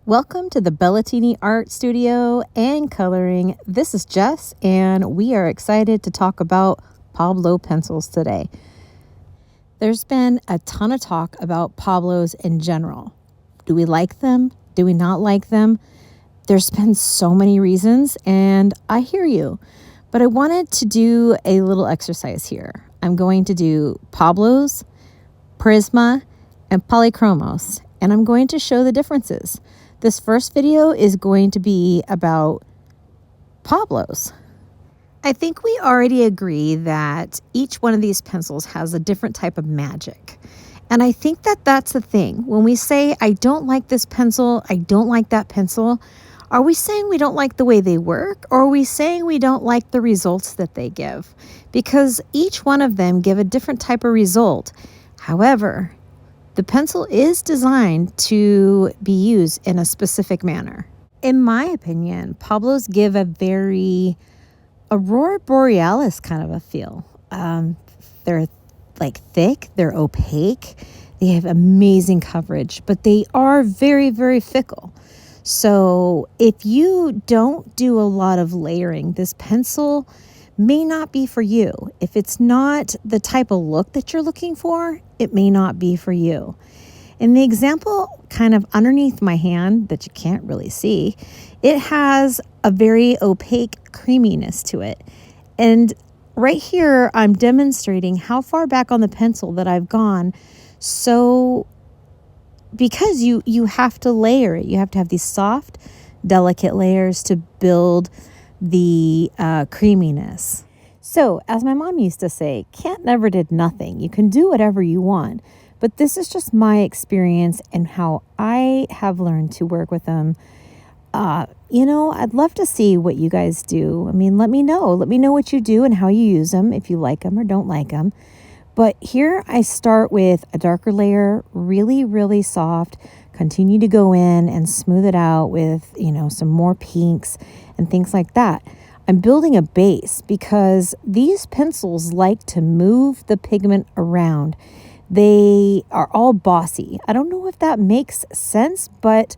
Welcome to the Bellatini Art Studio and Coloring. This is Jess, and we are excited to talk about Pablo pencils today. There's been a ton of talk about Pablos in general. Do we like them? Do we not like them? There's been so many reasons, and I hear you. But I wanted to do a little exercise here. I'm going to do Pablos, Prisma, and Polychromos, and I'm going to show the differences. This first video is going to be about Pablos. I think we already agree that each one of these pencils has a different type of magic. And I think that that's the thing. When we say, I don't like this pencil, I don't like that pencil, are we saying we don't like the way they work, or are we saying we don't like the results that they give? Because each one of them give a different type of result. However, the pencil is designed to be used in a specific manner. In my opinion, Pablos give a very Aurora Borealis kind of a feel. They're like thick, they're opaque, they have amazing coverage, but they are very, very fickle. So if you don't do a lot of layering, this pencil may not be for you. If it's not the type of look that you're looking for, it may not be for you. In the example kind of underneath my hand that you can't really see, it has a very opaque creaminess to it. And right here, I'm demonstrating how far back on the pencil that I've gone. So because you have to layer it, you have to have these soft, delicate layers to build the creaminess. So, as my mom used to say, can't never did nothing. You can do whatever you want. But this is just my experience and how I have learned to work with them. I'd love to see what you guys do. I mean, let me know. Let me know what you do and how you use them, if you like them or don't like them. But here I start with a darker layer, really, really soft. Continue to go in and smooth it out with, some more pinks and things like that. I'm building a base because these pencils like to move the pigment around. They are all bossy. I don't know if that makes sense, but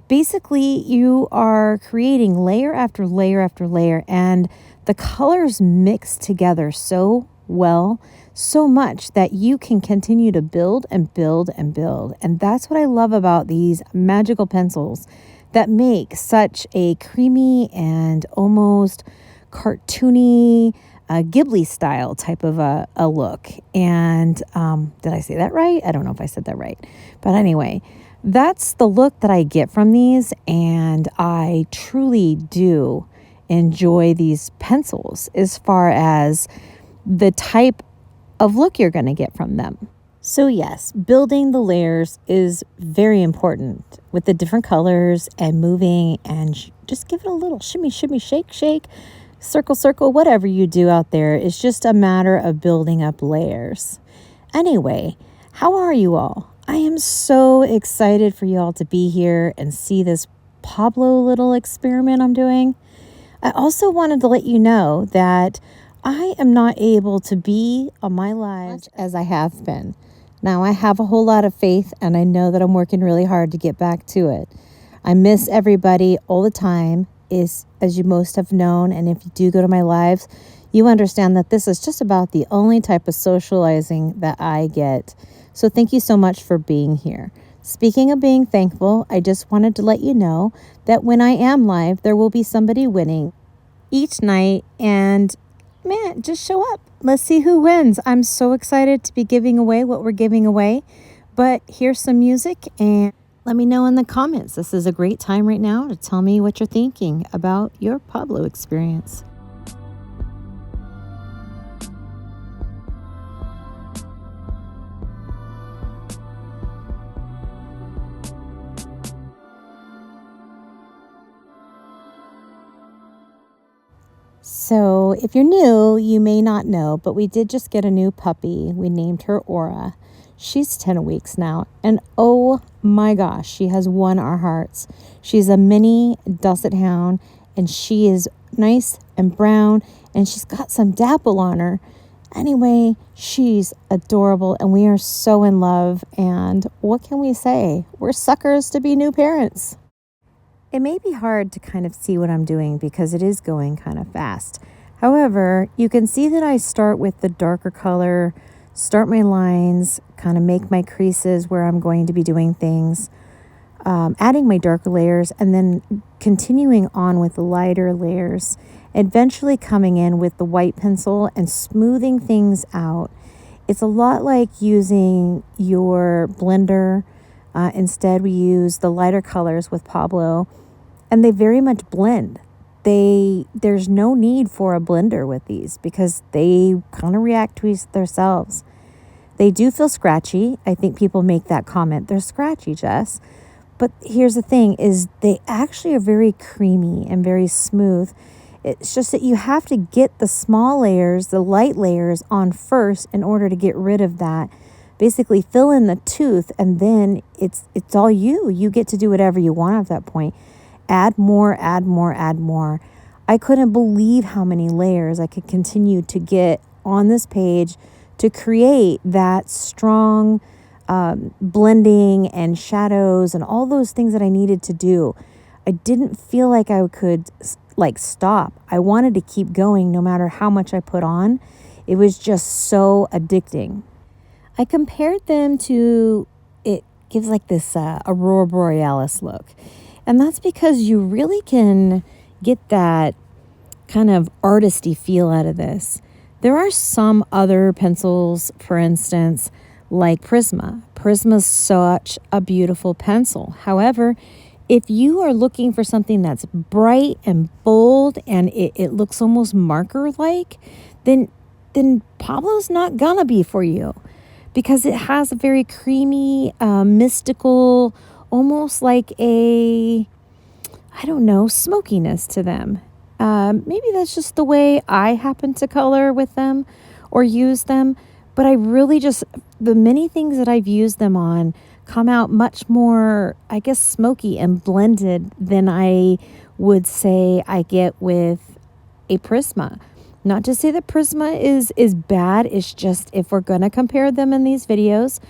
basically you are creating layer after layer after layer, and the colors mix together so well, so much that you can continue to build and build and build. And that's what I love about these magical pencils that make such a creamy and almost cartoony, Ghibli style type of a look. And did I say that right? I don't know if I said that right. But anyway, that's the look that I get from these. And I truly do enjoy these pencils as far as the type of look you're going to get from them. So yes, building the layers is very important with the different colors and moving, and just give it a little shimmy, shimmy, shake, shake, circle, circle, whatever you do out there. It's just a matter of building up layers. Anyway, how are you all? I am so excited for you all to be here and see this Pablo little experiment I'm doing. I also wanted to let you know that I am not able to be on my lives as I have been. Now, I have a whole lot of faith, and I know that I'm working really hard to get back to it. I miss everybody all the time, as you most have known, and if you do go to my lives, you understand that this is just about the only type of socializing that I get. So thank you so much for being here. Speaking of being thankful, I just wanted to let you know that when I am live, there will be somebody winning each night, and man, just show up. Let's see who wins. I'm so excited to be giving away what we're giving away. But here's some music, and let me know in the comments. This is a great time right now to tell me what you're thinking about your Pablo experience. So if you're new, you may not know, but we did just get a new puppy. We named her Aura. She's 10 weeks now, and oh my gosh, she has won our hearts. She's a mini Dusset Hound, and she is nice and brown, and she's got some dapple on her. Anyway, she's adorable, and we are so in love, and what can we say? We're suckers to be new parents. It may be hard to kind of see what I'm doing because it is going kind of fast. However, you can see that I start with the darker color, start my lines, kind of make my creases where I'm going to be doing things, adding my darker layers, and then continuing on with the lighter layers, eventually coming in with the white pencil and smoothing things out. It's a lot like using your blender. Instead, we use the lighter colors with Pablo, and they very much blend. There's no need for a blender with these because they kind of react to themselves. They do feel scratchy. I think people make that comment. They're scratchy, Jess. But here's the thing is they actually are very creamy and very smooth. It's just that you have to get the small layers, the light layers on first in order to get rid of that. Basically fill in the tooth, and then it's all you. You get to do whatever you want at that point. Add more, add more, add more. I couldn't believe how many layers I could continue to get on this page to create that strong blending and shadows and all those things that I needed to do. I didn't feel like I could stop. I wanted to keep going no matter how much I put on. It was just so addicting. I compared them to, it gives like this aurora borealis look. And that's because you really can get that kind of artisty feel out of this. There are some other pencils, for instance, like Prisma. Prisma's such a beautiful pencil. However, if you are looking for something that's bright and bold and it looks almost marker-like, then Pablo's not gonna be for you because it has a very creamy, mystical, almost like a, I don't know, smokiness to them. Maybe that's just the way I happen to color with them or use them. But I really just, the many things that I've used them on come out much more, I guess, smoky and blended than I would say I get with a Prisma. Not to say that Prisma is bad. It's just if we're going to compare them in these videos,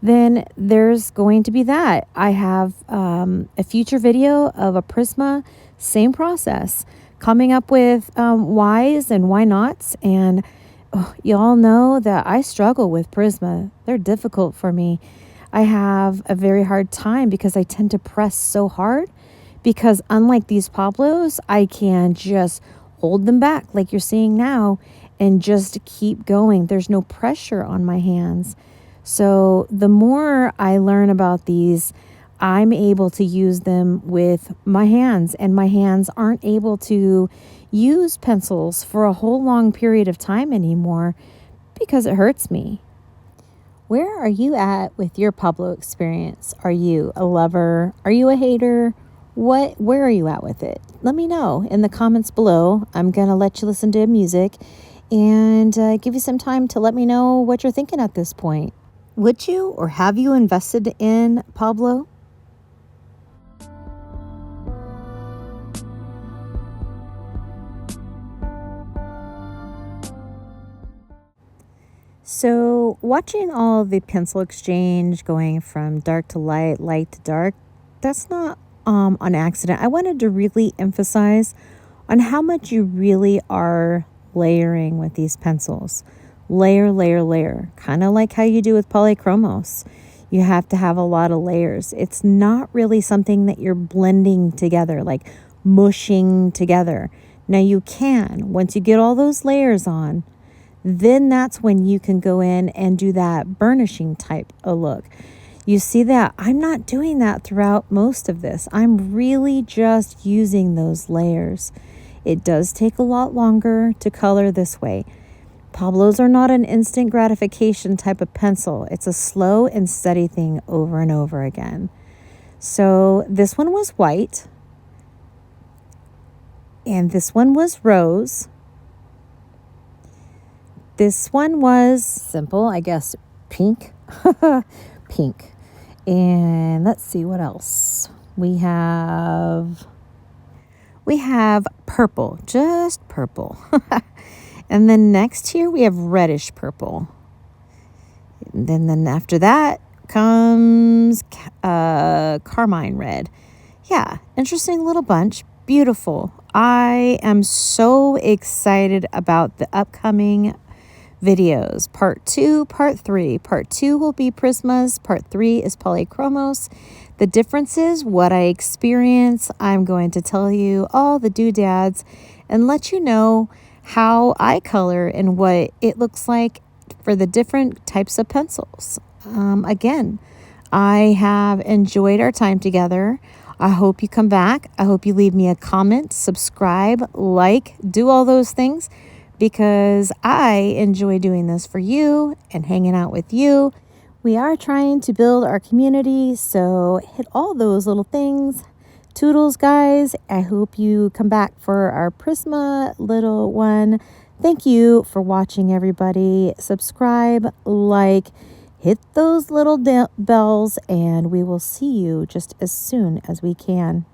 then there's going to be that. I have a future video of a Prisma, same process, coming up with whys and why nots. And you all know that I struggle with Prisma. They're difficult for me. I have a very hard time because I tend to press so hard because unlike these Pablos, I can just hold them back like you're seeing now and just keep going. There's no pressure on my hands. So the more I learn about these, I'm able to use them with my hands, and my hands aren't able to use pencils for a whole long period of time anymore because it hurts me. Where are you at with your Pablo experience? Are you a lover? Are you a hater? Where are you at with it? Let me know in the comments below. I'm going to let you listen to music and give you some time to let me know what you're thinking at this point. Would you or have you invested in Pablo? So watching all the pencil exchange going from dark to light, light to dark, that's not on accident. I wanted to really emphasize on how much you really are layering with these pencils. Layer, layer, layer. Kind of like how you do with polychromos. You have to have a lot of layers. It's not really something that you're blending together, like mushing together. Now you can, once you get all those layers on, then that's when you can go in and do that burnishing type of look. You see that I'm not doing that throughout most of this. I'm really just using those layers. It does take a lot longer to color this way. Pablos are not an instant gratification type of pencil. It's a slow and steady thing over and over again. So this one was white, and this one was rose. This one was simple, I guess, pink. Pink. And let's see what else. We have purple, just purple. And then next here we have reddish purple. And then after that comes carmine red. Yeah, interesting little bunch. Beautiful. I am so excited about the upcoming videos. Part 2, Part 3. Part 2 will be Prismas. Part 3 is Polychromos. The differences, what I experience, I'm going to tell you all the doodads and let you know how I color and what it looks like for the different types of pencils. Again, I have enjoyed our time together. I hope you come back. I hope you leave me a comment, subscribe, like, do all those things because I enjoy doing this for you and hanging out with you. We are trying to build our community, so hit all those little things. Toodles, guys. I hope you come back for our Prisma little one. Thank you for watching, everybody. Subscribe, like, hit those little bells, and we will see you just as soon as we can.